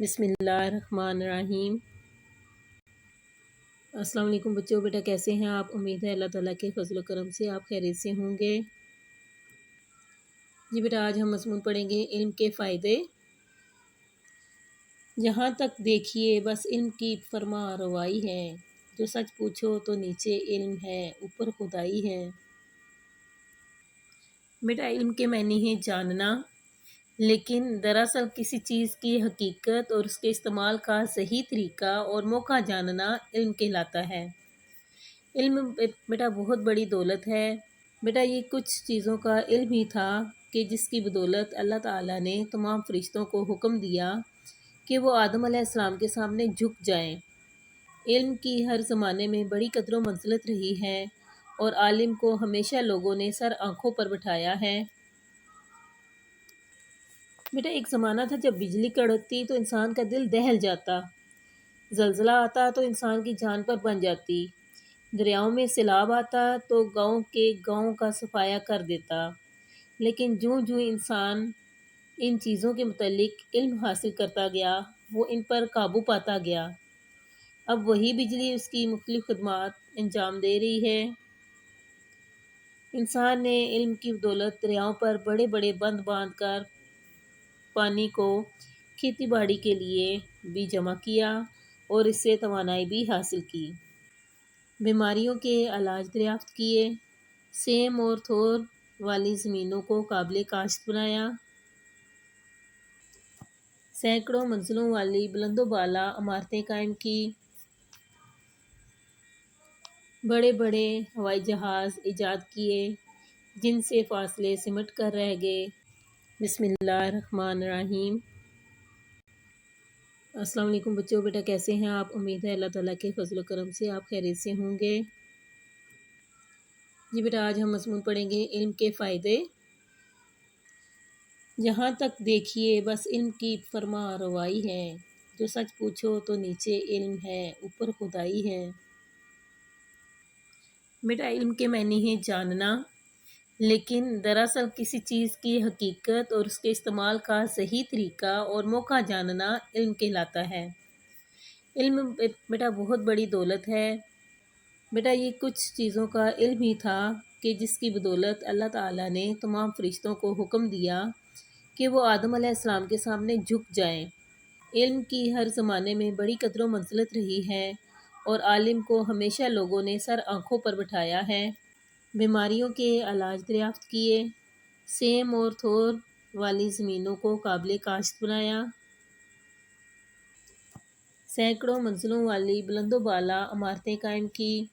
بسم اللہ الرحمن الرحیم۔ السلام علیکم بچوں، بیٹا کیسے ہیں آپ؟ امید ہے اللہ تعالیٰ کے فضل و کرم سے آپ خیریت سے ہوں گے۔ جی بیٹا، آج ہم مضمون پڑھیں گے علم کے فائدے۔ جہاں تک دیکھیے بس علم کی فرما روائی ہے، جو سچ پوچھو تو نیچے علم ہے، اوپر خدائی ہے۔ بیٹا، علم کے معنی ہے جاننا، لیکن دراصل کسی چیز کی حقیقت اور اس کے استعمال کا صحیح طریقہ اور موقع جاننا علم کہلاتا ہے۔ علم بیٹا بہت بڑی دولت ہے۔ بیٹا یہ کچھ چیزوں کا علم ہی تھا کہ جس کی بدولت اللہ تعالیٰ نے تمام فرشتوں کو حکم دیا کہ وہ آدم علیہ السلام کے سامنے جھک جائیں۔ علم کی ہر زمانے میں بڑی قدر و منزلت رہی ہے اور عالم کو ہمیشہ لوگوں نے سر آنکھوں پر بٹھایا ہے۔ بیٹا ایک زمانہ تھا جب بجلی کڑکتی تو انسان کا دل دہل جاتا، زلزلہ آتا تو انسان کی جان پر بن جاتی، دریاؤں میں سیلاب آتا تو گاؤں کے گاؤں کا صفایا کر دیتا۔ لیکن جوں جوں انسان ان چیزوں کے متعلق علم حاصل کرتا گیا، وہ ان پر قابو پاتا گیا۔ اب وہی بجلی اس کی مختلف خدمات انجام دے رہی ہے۔ انسان نے علم کی بدولت دریاؤں پر بڑے بڑے بند باندھ کر پانی کو کھیتی باڑی کے لیے بھی جمع کیا اور اس سے توانائی بھی حاصل کی۔ بیماریوں کے علاج دریافت کیے، سیم اور تھور والی زمینوں کو قابل کاشت بنایا، سینکڑوں منزلوں والی بلند و بالا عمارتیں قائم کی، بڑے بڑے ہوائی جہاز ایجاد کیے جن سے فاصلے سمٹ کر رہ گئے۔ بسم اللہ الرحمن الرحیم۔ السلام علیکم بچوں، بیٹا کیسے ہیں آپ؟ امید ہے اللہ تعالیٰ کے فضل و کرم سے آپ خیریت سے ہوں گے۔ جی بیٹا، آج ہم مضمون پڑھیں گے علم کے فائدے۔ جہاں تک دیکھیے بس علم کی فرما روائی ہے، جو سچ پوچھو تو نیچے علم ہے، اوپر خدائی ہے۔ بیٹا علم کے معنی ہے جاننا، لیکن دراصل کسی چیز کی حقیقت اور اس کے استعمال کا صحیح طریقہ اور موقع جاننا علم کہلاتا ہے۔ علم بیٹا بہت بڑی دولت ہے۔ بیٹا یہ کچھ چیزوں کا علم ہی تھا کہ جس کی بدولت اللہ تعالیٰ نے تمام فرشتوں کو حکم دیا کہ وہ آدم علیہ السلام کے سامنے جھک جائیں۔ علم کی ہر زمانے میں بڑی قدر و منزلت رہی ہے اور عالم کو ہمیشہ لوگوں نے سر آنکھوں پر بٹھایا ہے۔ بیماریوں کے علاج دریافت کیے، سیم اور تھور والی زمینوں کو قابل کاشت بنایا، سینکڑوں منزلوں والی بلند و بالا عمارتیں قائم کی،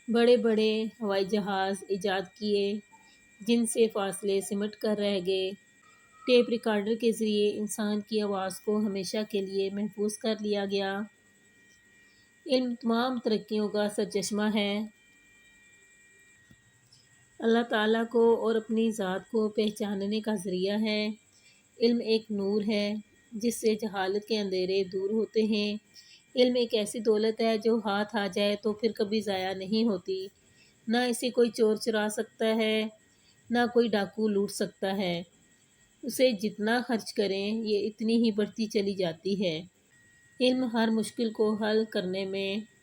بڑے بڑے ہوائی جہاز ایجاد کیے جن سے فاصلے سمٹ کر رہ گئے۔ ٹیپ ریکارڈر کے ذریعے انسان کی آواز کو ہمیشہ کے لیے محفوظ کر لیا گیا۔ علم تمام ترقیوں کا سرچشمہ ہے۔ اللہ تعالیٰ کو اور اپنی ذات کو پہچاننے کا ذریعہ ہے۔ علم ایک نور ہے جس سے جہالت کے اندھیرے دور ہوتے ہیں۔ علم ایک ایسی دولت ہے جو ہاتھ آ جائے تو پھر کبھی ضائع نہیں ہوتی۔ نہ اسے کوئی چور چرا سکتا ہے، نہ کوئی ڈاکو لوٹ سکتا ہے۔ اسے جتنا خرچ کریں یہ اتنی ہی بڑھتی چلی جاتی ہے۔ علم ہر مشکل کو حل کرنے میں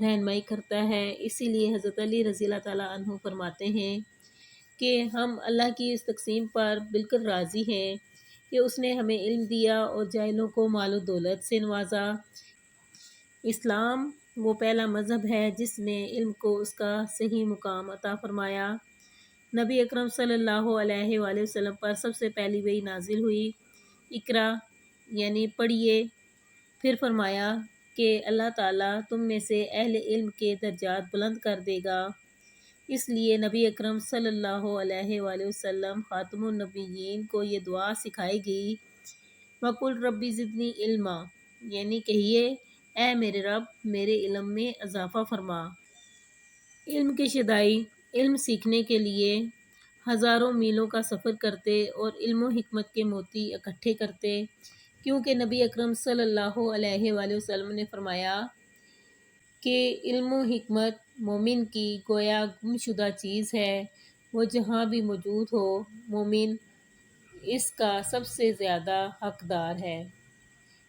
رہنمائی کرتا ہے۔ اسی لیے حضرت علی رضی اللہ تعالیٰ عنہ فرماتے ہیں کہ ہم اللہ کی اس تقسیم پر بالکل راضی ہیں کہ اس نے ہمیں علم دیا اور جاہلوں کو مال و دولت سے نوازا۔ اسلام وہ پہلا مذہب ہے جس نے علم کو اس کا صحیح مقام عطا فرمایا۔ نبی اکرم صلی اللہ علیہ وآلہ وسلم پر سب سے پہلی وحی نازل ہوئی، اقرا یعنی پڑھیے۔ پھر فرمایا کہ اللہ تعالیٰ تم میں سے اہل علم کے درجات بلند کر دے گا۔ اس لیے نبی اکرم صلی اللہ علیہ وآلہ وسلم خاتم النبیین کو یہ دعا سکھائی گئی، وَقُلْ رَبِّ زِدْنِی عِلْمًا، یعنی کہیے اے میرے رب میرے علم میں اضافہ فرما۔ علم کے شیدائی علم سیکھنے کے لیے ہزاروں میلوں کا سفر کرتے اور علم و حکمت کے موتی اکٹھے کرتے، کیونکہ نبی اکرم صلی اللہ علیہ وآلہ وسلم نے فرمایا کہ علم و حکمت مومن کی گویا گم شدہ چیز ہے، وہ جہاں بھی موجود ہو مومن اس کا سب سے زیادہ حقدار ہے۔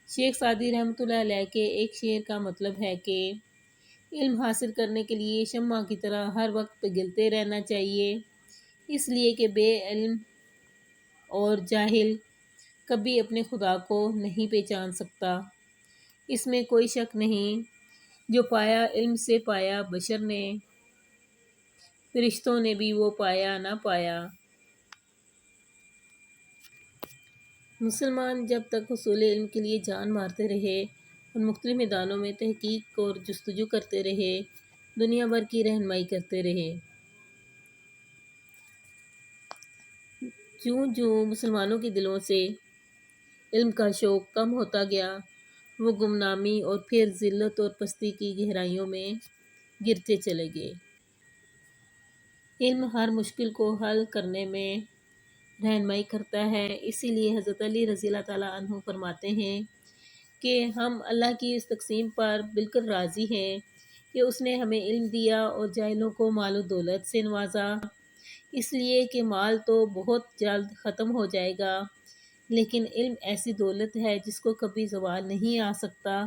شیخ سعدی رحمۃ اللہ علیہ کے ایک شعر کا مطلب ہے کہ علم حاصل کرنے کے لیے شمع کی طرح ہر وقت پگھلتے رہنا چاہیے، اس لیے کہ بے علم اور جاہل کبھی اپنے خدا کو نہیں پہچان سکتا۔ اس میں کوئی شک نہیں، جو پایا علم سے پایا بشر نے، فرشتوں نے بھی وہ پایا نہ پایا۔ مسلمان جب تک حصول علم کے لیے جان مارتے رہے اور مختلف میدانوں میں تحقیق اور جستجو کرتے رہے، دنیا بھر کی رہنمائی کرتے رہے۔ جوں جوں مسلمانوں کے دلوں سے علم کا شوق کم ہوتا گیا، وہ گمنامی اور پھر ذلت اور پستی کی گہرائیوں میں گرتے چلے گئے۔ علم ہر مشکل کو حل کرنے میں رہنمائی کرتا ہے، اسی لیے حضرت علی رضی اللہ تعالیٰ عنہ فرماتے ہیں کہ ہم اللہ کی اس تقسیم پر بالکل راضی ہیں کہ اس نے ہمیں علم دیا اور جاہلوں کو مال و دولت سے نوازا، اس لیے کہ مال تو بہت جلد ختم ہو جائے گا، لیکن علم ایسی دولت ہے جس کو کبھی زوال نہیں آ سکتا۔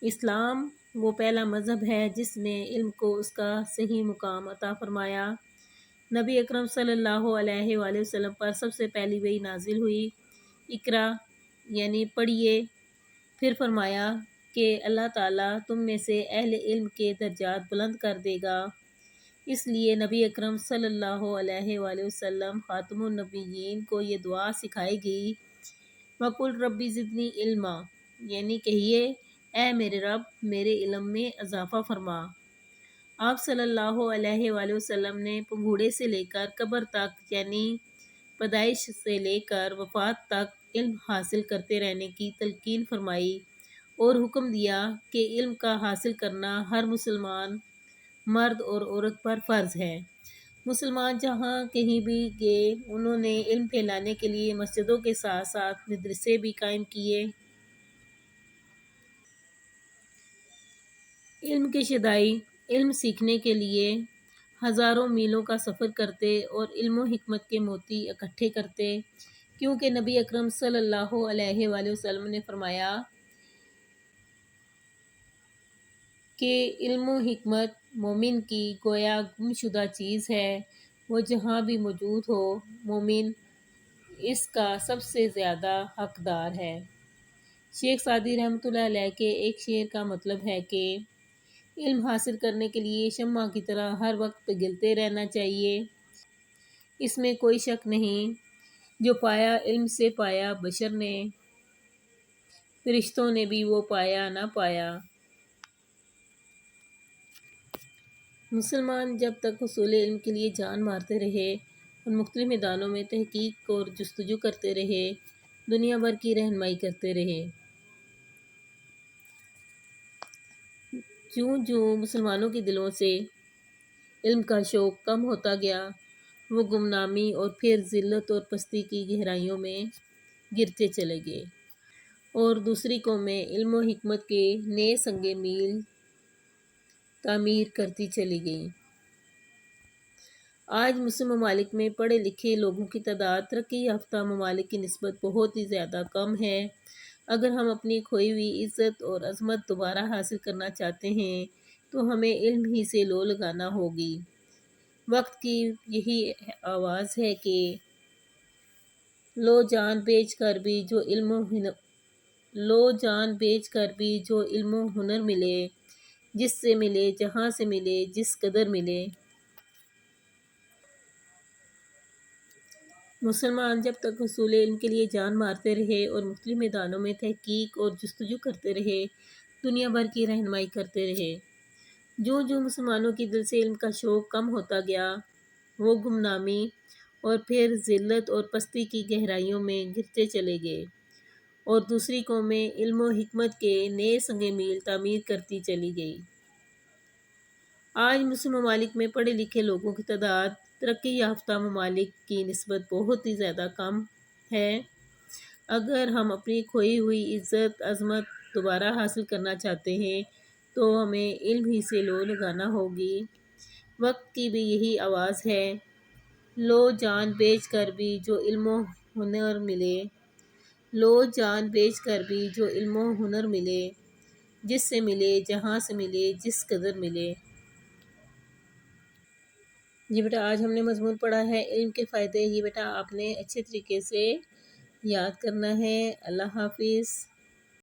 اسلام وہ پہلا مذہب ہے جس نے علم کو اس کا صحیح مقام عطا فرمایا۔ نبی اکرم صلی اللہ علیہ وآلہ وسلم پر سب سے پہلی وحی نازل ہوئی، اقرا یعنی پڑھیے۔ پھر فرمایا کہ اللہ تعالیٰ تم میں سے اہل علم کے درجات بلند کر دے گا، اس لیے نبی اکرم صلی اللہ علیہ وآلہ وسلم خاتم النبیین کو یہ دعا سکھائی گئی، وَقُلْ رَبِّ زِدْنِی عِلْمًا، یعنی کہیے اے میرے رب میرے علم میں اضافہ فرما۔ آپ صلی اللہ علیہ وآلہ وسلم نے پنگھوڑے سے لے کر قبر تک یعنی پیدائش سے لے کر وفات تک علم حاصل کرتے رہنے کی تلقین فرمائی اور حکم دیا کہ علم کا حاصل کرنا ہر مسلمان مرد اور عورت پر فرض ہے۔ مسلمان جہاں کہیں بھی گئے انہوں نے علم پھیلانے کے لیے مسجدوں کے ساتھ ساتھ مدرسے بھی قائم کیے۔ علم کے شیدائی علم سیکھنے کے لیے ہزاروں میلوں کا سفر کرتے اور علم و حکمت کے موتی اکٹھے کرتے، کیونکہ نبی اکرم صلی اللہ علیہ وآلہ وسلم نے فرمایا کہ علم و حکمت مومن کی گویا گم شدہ چیز ہے، وہ جہاں بھی موجود ہو مومن اس کا سب سے زیادہ حقدار ہے۔ شیخ سعدی رحمۃ اللہ علیہ کے ایک شعر کا مطلب ہے کہ علم حاصل کرنے کے لیے شمع کی طرح ہر وقت پگھلتے رہنا چاہیے، اس میں کوئی شک نہیں، جو پایا علم سے پایا بشر نے، فرشتوں نے بھی وہ پایا نہ پایا۔ مسلمان جب تک حصول علم کے لیے جان مارتے رہے اور مختلف میدانوں میں تحقیق اور جستجو کرتے رہے، دنیا بھر کی رہنمائی کرتے رہے۔ جوں جوں مسلمانوں کے دلوں سے علم کا شوق کم ہوتا گیا، وہ گمنامی اور پھر ذلت اور پستی کی گہرائیوں میں گرتے چلے گئے، اور دوسری قومیں علم و حکمت کے نئے سنگ میل تعمیر کرتی چلی گئیں۔ آج مسلم ممالک میں پڑھے لکھے لوگوں کی تعداد ترقی یافتہ ممالک کی نسبت بہت ہی زیادہ کم ہے۔ اگر ہم اپنی کھوئی ہوئی عزت اور عظمت دوبارہ حاصل کرنا چاہتے ہیں تو ہمیں علم ہی سے لو لگانا ہوگی۔ وقت کی یہی آواز ہے کہ لو جان بیچ کر بھی جو علم و ہنر ملے، جس سے ملے جہاں سے ملے جس قدر ملے۔ مسلمان جب تک حصول علم کے لیے جان مارتے رہے اور مختلف میدانوں میں تحقیق اور جستجو کرتے رہے، دنیا بھر کی رہنمائی کرتے رہے۔ جوں جوں مسلمانوں کے دل سے علم کا شوق کم ہوتا گیا، وہ گمنامی اور پھر ذلت اور پستی کی گہرائیوں میں گرتے چلے گئے، اور دوسری قومیں علم و حکمت کے نئے سنگ میل تعمیر کرتی چلی گئیں۔ آج مسلم ممالک میں پڑھے لکھے لوگوں کی تعداد ترقی یافتہ ممالک کی نسبت بہت ہی زیادہ کم ہے۔ اگر ہم اپنی کھوئی ہوئی عزت عظمت دوبارہ حاصل کرنا چاہتے ہیں تو ہمیں علم ہی سے لو لگانا ہوگی۔ وقت کی بھی یہی آواز ہے، لو جان بیچ کر بھی جو علم و ہنر ملے، لو جان بیچ کر بھی جو علم و ہنر ملے، جس سے ملے جہاں سے ملے جس قدر ملے۔ جی بیٹا آج ہم نے مضمون پڑھا ہے علم کے فائدے۔ یہ بیٹا آپ نے اچھے طریقے سے یاد کرنا ہے۔ اللہ حافظ۔